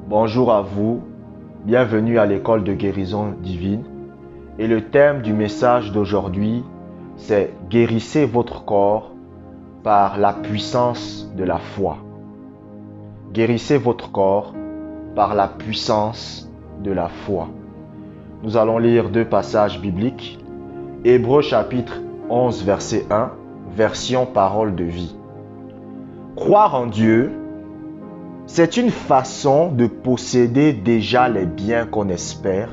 Bonjour à vous, bienvenue à l'école de guérison divine. Et le thème du message d'aujourd'hui, c'est guérissez votre corps par la puissance de la foi. Guérissez votre corps par la puissance de la foi. Nous allons lire deux passages bibliques. Hébreux chapitre 11 verset 1, version parole de vie. Croire en Dieu, c'est une façon de posséder déjà les biens qu'on espère.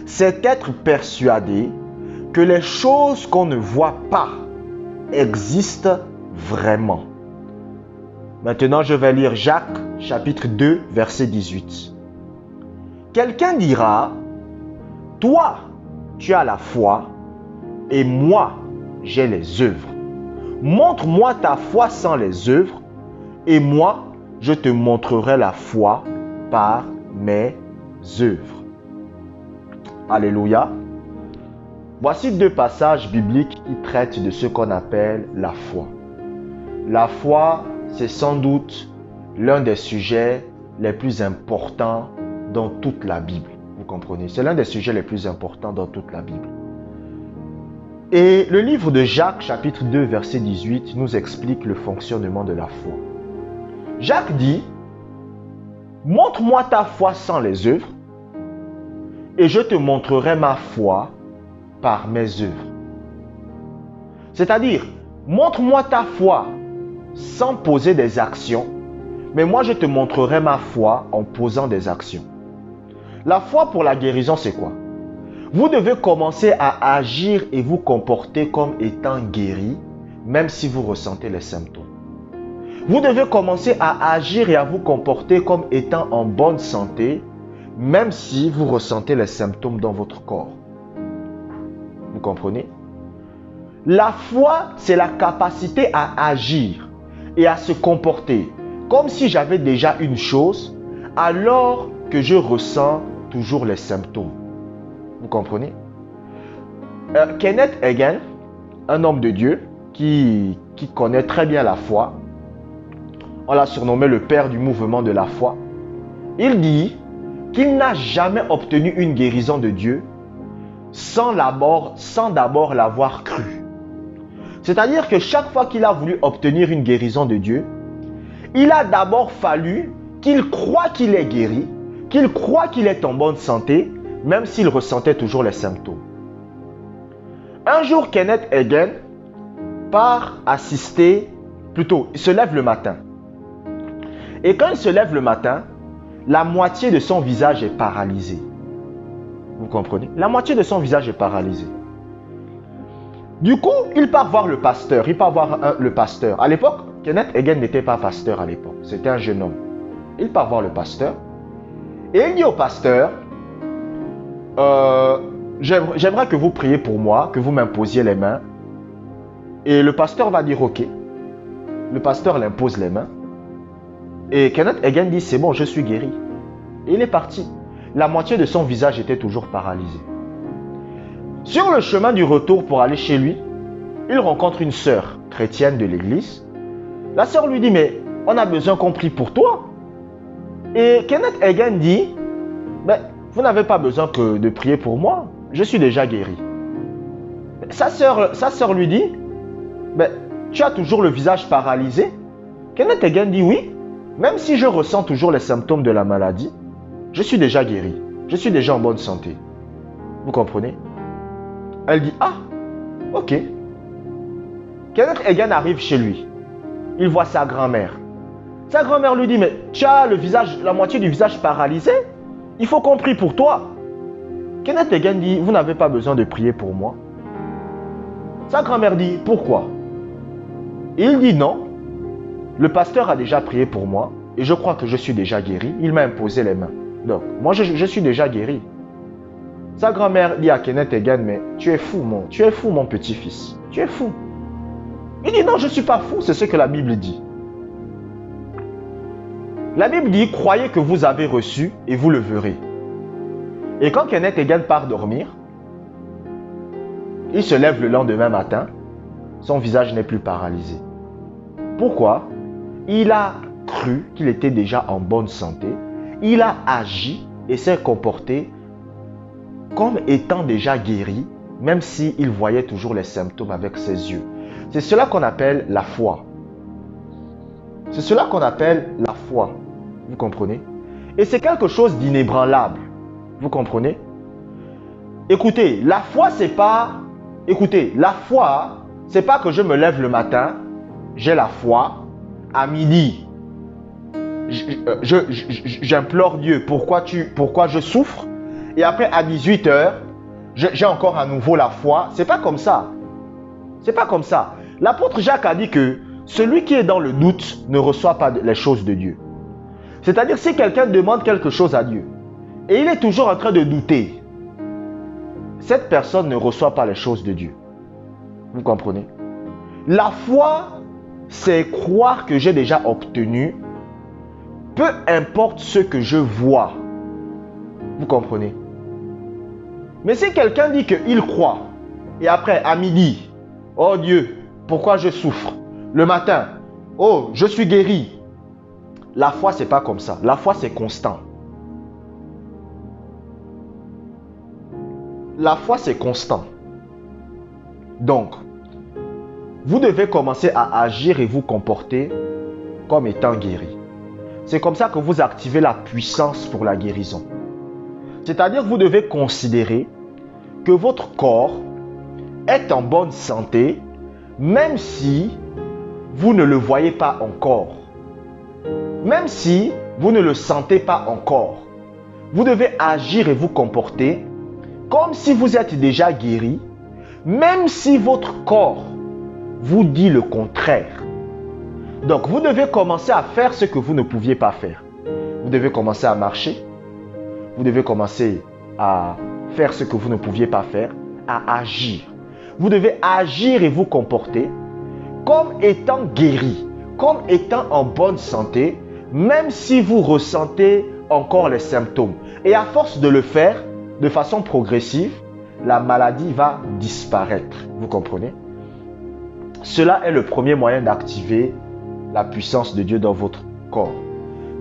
C'est être persuadé que les choses qu'on ne voit pas existent vraiment. Maintenant, je vais lire Jacques, chapitre 2, verset 18. Quelqu'un dira, « Toi, tu as la foi, et moi, j'ai les œuvres. Montre-moi ta foi sans les œuvres, et moi, je te montrerai la foi par mes œuvres. » Alléluia. Voici deux passages bibliques qui traitent de ce qu'on appelle la foi. La foi, c'est sans doute l'un des sujets les plus importants dans toute la Bible. Vous comprenez? C'est l'un des sujets les plus importants dans toute la Bible. Et le livre de Jacques, chapitre 2, verset 18, nous explique le fonctionnement de la foi. Jacques dit, « Montre-moi ta foi sans les œuvres, et je te montrerai ma foi par mes œuvres. » C'est-à-dire, montre-moi ta foi sans poser des actions, mais moi je te montrerai ma foi en posant des actions. La foi pour la guérison, c'est quoi? Vous devez commencer à agir et vous comporter comme étant guéri, même si vous ressentez les symptômes. Vous devez commencer à agir et à vous comporter comme étant en bonne santé, même si vous ressentez les symptômes dans votre corps. Vous comprenez? La foi, c'est la capacité à agir et à se comporter comme si j'avais déjà une chose, alors que je ressens toujours les symptômes. Vous comprenez? Kenneth Hagin, un homme de Dieu qui connaît très bien la foi, on l'a surnommé le père du mouvement de la foi. Il dit qu'il n'a jamais obtenu une guérison de Dieu sans d'abord l'avoir cru. C'est-à-dire que chaque fois qu'il a voulu obtenir une guérison de Dieu, il a d'abord fallu qu'il croie qu'il est guéri, qu'il croie qu'il est en bonne santé, même s'il ressentait toujours les symptômes. Un jour, Kenneth Hagin il se lève le matin. Et quand il se lève le matin, la moitié de son visage est paralysée. Vous comprenez? La moitié de son visage est paralysée. Du coup, il part voir le pasteur. Le pasteur. À l'époque, Kenneth Hagin n'était pas pasteur à l'époque. C'était un jeune homme. Il part voir le pasteur. Et il dit au pasteur, j'aimerais que vous priez pour moi, que vous m'imposiez les mains. Et le pasteur va dire ok. Le pasteur l'impose les mains. Et Kenneth Hagin dit, c'est bon, je suis guéri. Et il est parti. La moitié de son visage était toujours paralysé. Sur le chemin du retour pour aller chez lui, il rencontre une sœur chrétienne de l'église. La sœur lui dit, mais on a besoin qu'on prie pour toi. Et Kenneth Hagin dit, vous n'avez pas besoin que de prier pour moi, je suis déjà guéri. Sa sœur lui dit, tu as toujours le visage paralysé? Kenneth Hagin dit, oui. Même si je ressens toujours les symptômes de la maladie, je suis déjà guéri. Je suis déjà en bonne santé. Vous comprenez? Elle dit, ah, ok. Kenneth Hagin arrive chez lui. Il voit sa grand-mère. Sa grand-mère lui dit, mais tu as la moitié du visage paralysé. Il faut qu'on prie pour toi. Kenneth Hagin dit, vous n'avez pas besoin de prier pour moi. Sa grand-mère dit, pourquoi? Il dit, non. Le pasteur a déjà prié pour moi et je crois que je suis déjà guéri. Il m'a imposé les mains. Donc, moi, je suis déjà guéri. Sa grand-mère dit à Kenneth Hagin, mais tu es fou, mon petit-fils. Tu es fou. Il dit, non, je ne suis pas fou. C'est ce que la Bible dit. La Bible dit, croyez que vous avez reçu et vous le verrez. Et quand Kenneth Hagin part dormir, il se lève le lendemain matin, son visage n'est plus paralysé. Pourquoi? Il a cru qu'il était déjà en bonne santé il a agi et s'est comporté comme étant déjà guéri, même s'il voyait toujours les symptômes avec ses yeux. C'est cela qu'on appelle la foi. C'est cela qu'on appelle la foi. Vous comprenez? Et c'est quelque chose d'inébranlable. Vous comprenez? Écoutez, la foi, c'est pas... Écoutez, la foi, c'est pas que je me lève le matin, j'ai la foi, à midi, j'implore Dieu, pourquoi je souffre? Et après, à 18h, j'ai encore à nouveau la foi. C'est pas comme ça. C'est pas comme ça. L'apôtre Jacques a dit que celui qui est dans le doute ne reçoit pas les choses de Dieu. C'est-à-dire, si quelqu'un demande quelque chose à Dieu et il est toujours en train de douter, cette personne ne reçoit pas les choses de Dieu. Vous comprenez? La foi, c'est croire que j'ai déjà obtenu, peu importe ce que je vois. Vous comprenez? Mais si quelqu'un dit qu'il croit, et après, à midi, oh Dieu, pourquoi je souffre? Le matin, oh, je suis guéri. La foi, c'est pas comme ça. La foi, c'est constant. La foi, c'est constant. Donc, vous devez commencer à agir et vous comporter comme étant guéri. C'est comme ça que vous activez la puissance pour la guérison. C'est-à-dire, vous devez considérer que votre corps est en bonne santé, même si vous ne le voyez pas encore. Même si vous ne le sentez pas encore. Vous devez agir et vous comporter comme si vous êtes déjà guéri, même si votre corps vous dit le contraire. Donc, vous devez commencer à faire ce que vous ne pouviez pas faire. Vous devez commencer à marcher. Vous devez commencer à faire ce que vous ne pouviez pas faire, à agir. Vous devez agir et vous comporter comme étant guéri, comme étant en bonne santé, même si vous ressentez encore les symptômes. Et à force de le faire de façon progressive, la maladie va disparaître. Vous comprenez? Cela est le premier moyen d'activer la puissance de Dieu dans votre corps.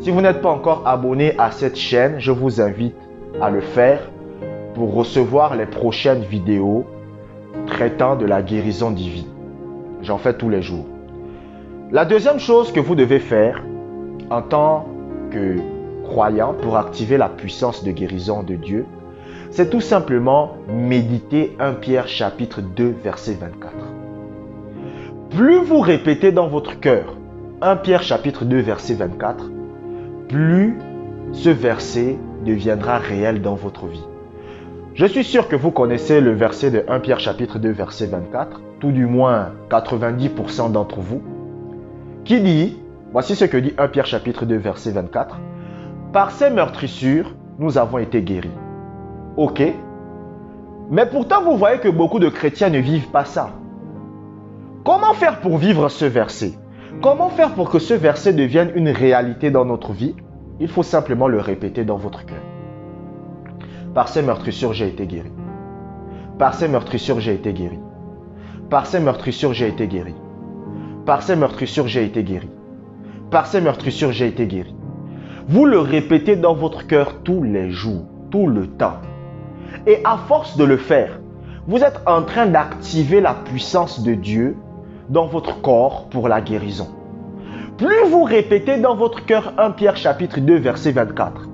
Si vous n'êtes pas encore abonné à cette chaîne, je vous invite à le faire pour recevoir les prochaines vidéos traitant de la guérison divine. J'en fais tous les jours. La deuxième chose que vous devez faire en tant que croyant pour activer la puissance de guérison de Dieu, c'est tout simplement méditer 1 Pierre chapitre 2 verset 24. Plus vous répétez dans votre cœur 1 Pierre chapitre 2 verset 24, plus ce verset deviendra réel dans votre vie. Je suis sûr que vous connaissez le verset de 1 Pierre chapitre 2 verset 24, tout du moins 90% d'entre vous, qui dit, voici ce que dit 1 Pierre chapitre 2 verset 24, par ces meurtrissures, nous avons été guéris. Ok, mais pourtant vous voyez que beaucoup de chrétiens ne vivent pas ça. Comment faire pour vivre ce verset? Comment faire pour que ce verset devienne une réalité dans notre vie? Il faut simplement le répéter dans votre cœur. Par ces meurtrissures, j'ai été guéri. Par ces meurtrissures, j'ai été guéri. Par ces meurtrissures, j'ai été guéri. Par ces meurtrissures, j'ai été guéri. Par ces meurtrissures, j'ai été guéri. Vous le répétez dans votre cœur tous les jours, tout le temps. Et à force de le faire, vous êtes en train d'activer la puissance de Dieu dans votre corps pour la guérison. Plus vous répétez dans votre cœur 1 Pierre chapitre 2 verset 24,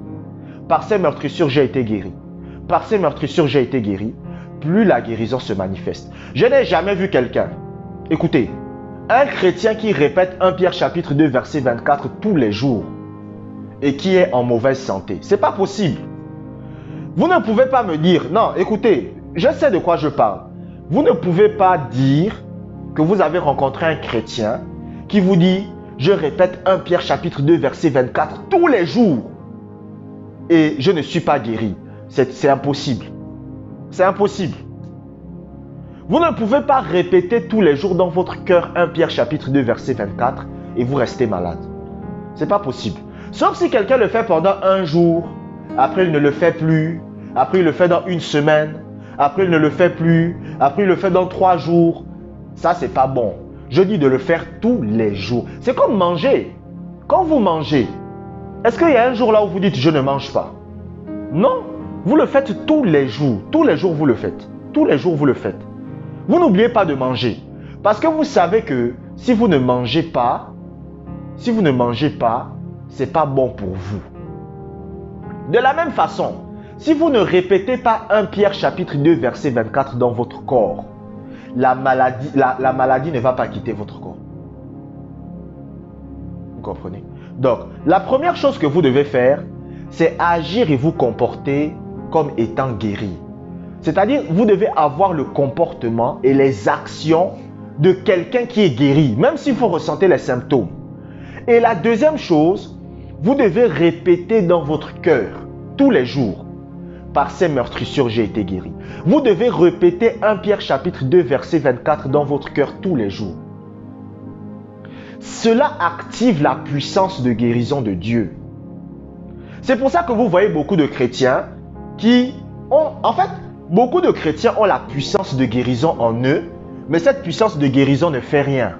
par ces meurtrissures j'ai été guéri, par ces meurtrissures j'ai été guéri, plus la guérison se manifeste. Je n'ai jamais vu quelqu'un, écoutez, un chrétien qui répète 1 Pierre chapitre 2 verset 24 tous les jours et qui est en mauvaise santé. C'est pas possible. Vous ne pouvez pas me dire, non, écoutez, je sais de quoi je parle. Vous ne pouvez pas dire que vous avez rencontré un chrétien qui vous dit, je répète 1 Pierre chapitre 2 verset 24 tous les jours et je ne suis pas guéri. C'est impossible. C'est impossible. Vous ne pouvez pas répéter tous les jours dans votre cœur 1 Pierre chapitre 2 verset 24 et vous restez malade. C'est pas possible. Sauf si quelqu'un le fait pendant un jour, après il ne le fait plus, après il le fait dans une semaine, après il ne le fait plus, après il le fait dans 3 jours. Ça, c'est pas bon. Je dis de le faire tous les jours. C'est comme manger. Quand vous mangez, Est-ce qu'il y a un jour là où vous dites je ne mange pas? Non, vous le faites tous les jours. Tous les jours vous le faites. Tous les jours vous le faites. Vous n'oubliez pas de manger. Parce que vous savez que si vous ne mangez pas, c'est pas bon pour vous. De la même façon, si vous ne répétez pas 1 Pierre chapitre 2 verset 24 dans votre corps, la maladie ne va pas quitter votre corps. Vous comprenez? Donc, la première chose que vous devez faire, c'est agir et vous comporter comme étant guéri. C'est-à-dire, vous devez avoir le comportement et les actions de quelqu'un qui est guéri, même si vous ressentez les symptômes. Et la deuxième chose, vous devez répéter dans votre cœur, tous les jours, par ces meurtrissures, j'ai été guéri. Vous devez répéter 1 Pierre chapitre 2 verset 24 dans votre cœur tous les jours. Cela active la puissance de guérison de Dieu. C'est pour ça que vous voyez beaucoup de chrétiens qui ont, beaucoup de chrétiens ont la puissance de guérison en eux, mais cette puissance de guérison ne fait rien.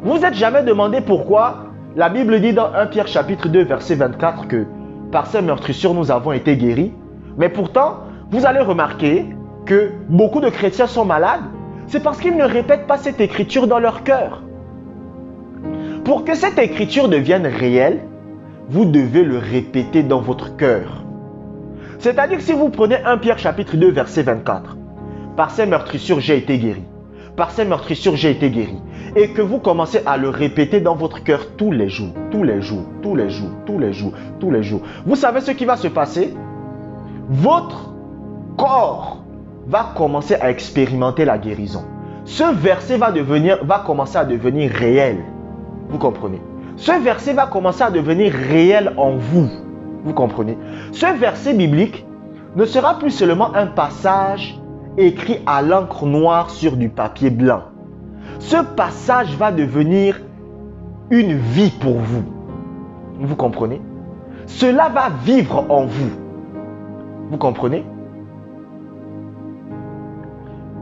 Vous vous êtes jamais demandé pourquoi la Bible dit dans 1 Pierre chapitre 2 verset 24 que par ces meurtrissures nous avons été guéris, mais pourtant vous allez remarquer que beaucoup de chrétiens sont malades. C'est parce qu'ils ne répètent pas cette écriture dans leur cœur. Pour que cette écriture devienne réelle, vous devez le répéter dans votre cœur. C'est-à-dire que si vous prenez 1 Pierre chapitre 2 verset 24, par ces meurtrissures j'ai été guéri, par ces meurtrissures j'ai été guéri, et que vous commencez à le répéter dans votre cœur tous les jours, tous les jours, tous les jours, tous les jours, tous les jours. Vous savez ce qui va se passer? Votre corps va commencer à expérimenter la guérison. Ce verset va commencer à devenir réel. Vous comprenez? Ce verset va commencer à devenir réel en vous. Vous comprenez? Ce verset biblique ne sera plus seulement un passage écrit à l'encre noire sur du papier blanc. Ce passage va devenir une vie pour vous. Vous comprenez? Cela va vivre en vous. Vous comprenez?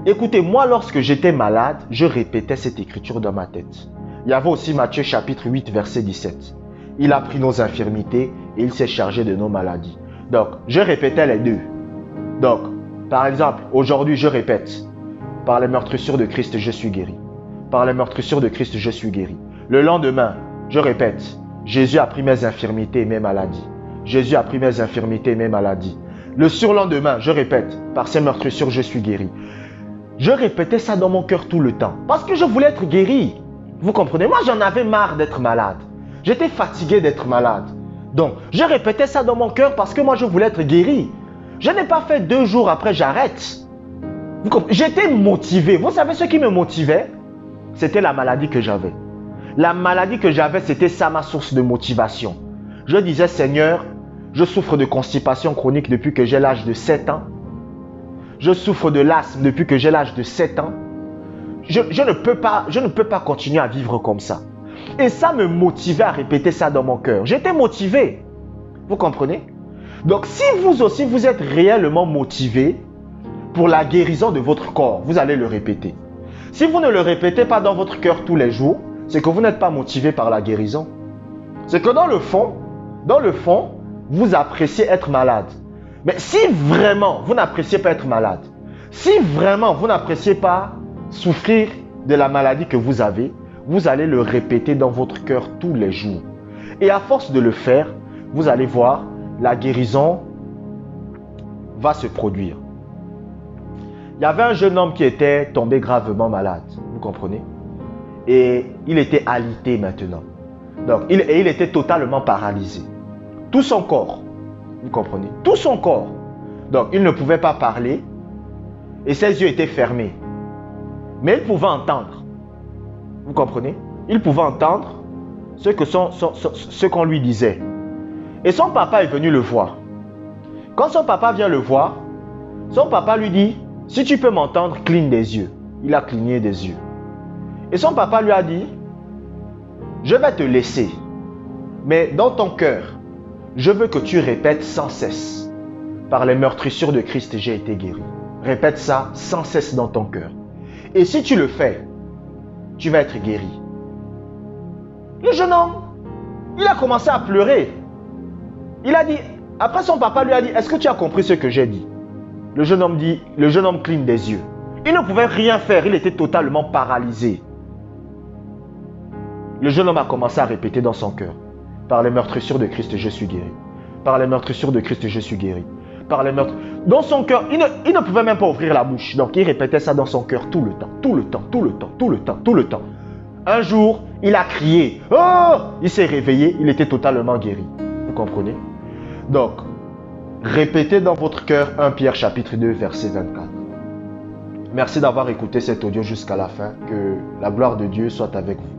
Écoutez, moi lorsque j'étais malade, je répétais cette écriture dans ma tête. Il y avait aussi Matthieu chapitre 8 verset 17. Il a pris nos infirmités et il s'est chargé de nos maladies. Donc, je répétais les deux. Donc, par exemple, aujourd'hui je répète, par les meurtrissures de Christ, je suis guéri. Par les meurtrissures de Christ, je suis guéri. Le lendemain, je répète, Jésus a pris mes infirmités et mes maladies. Jésus a pris mes infirmités et mes maladies. Le surlendemain, je répète, par ces meurtrissures, je suis guéri. Je répétais ça dans mon cœur tout le temps, parce que je voulais être guéri. Vous comprenez? Moi, j'en avais marre d'être malade. J'étais fatigué d'être malade. Donc, je répétais ça dans mon cœur parce que moi, je voulais être guéri. Je n'ai pas fait 2 jours après, j'arrête. J'étais motivé. Vous savez ce qui me motivait? C'était la maladie que j'avais. La maladie que j'avais, c'était ça ma source de motivation. Je disais, Seigneur, je souffre de constipation chronique depuis que j'ai l'âge de 7 ans. Je souffre de l'asthme depuis que j'ai l'âge de 7 ans. Je ne peux pas continuer à vivre comme ça. Et ça me motivait à répéter ça dans mon cœur. J'étais motivé. Vous comprenez? Donc, si vous aussi, vous êtes réellement motivé pour la guérison de votre corps, vous allez le répéter. Si vous ne le répétez pas dans votre cœur tous les jours, c'est que vous n'êtes pas motivé par la guérison. C'est que dans le fond, vous appréciez être malade. Mais si vraiment vous n'appréciez pas être malade, si vraiment vous n'appréciez pas souffrir de la maladie que vous avez, vous allez le répéter dans votre cœur tous les jours. Et à force de le faire, vous allez voir, la guérison va se produire. Il y avait un jeune homme qui était tombé gravement malade, vous comprenez? Et il était alité maintenant. Donc, il était totalement paralysé. Tout son corps, vous comprenez? Tout son corps. Donc, il ne pouvait pas parler et ses yeux étaient fermés. Mais il pouvait entendre. Vous comprenez? Il pouvait entendre ce qu'on lui disait. Et son papa est venu le voir. Quand son papa vient le voir, son papa lui dit, si tu peux m'entendre, cligne des yeux. Il a cligné des yeux. Et son papa lui a dit, je vais te laisser. Mais dans ton cœur, je veux que tu répètes sans cesse. Par les meurtrissures de Christ, j'ai été guéri. Répète ça sans cesse dans ton cœur. Et si tu le fais, tu vas être guéri. Le jeune homme, Il a commencé à pleurer. Il a dit, après son papa lui a dit, est-ce que tu as compris ce que j'ai dit? Le jeune homme cligne des yeux. Il ne pouvait rien faire, il était totalement paralysé. Le jeune homme a commencé à répéter dans son cœur, par les meurtrissures de Christ, je suis guéri. Par les meurtrissures de Christ, je suis guéri. Par les meurtres. Dans son cœur, il ne pouvait même pas ouvrir la bouche. Donc il répétait ça dans son cœur tout le temps, tout le temps, tout le temps, tout le temps, tout le temps. Un jour, il a crié. Oh! Il s'est réveillé, il était totalement guéri. Vous comprenez? Donc, répétez dans votre cœur 1 Pierre chapitre 2, verset 24. Merci d'avoir écouté cet audio jusqu'à la fin. Que la gloire de Dieu soit avec vous.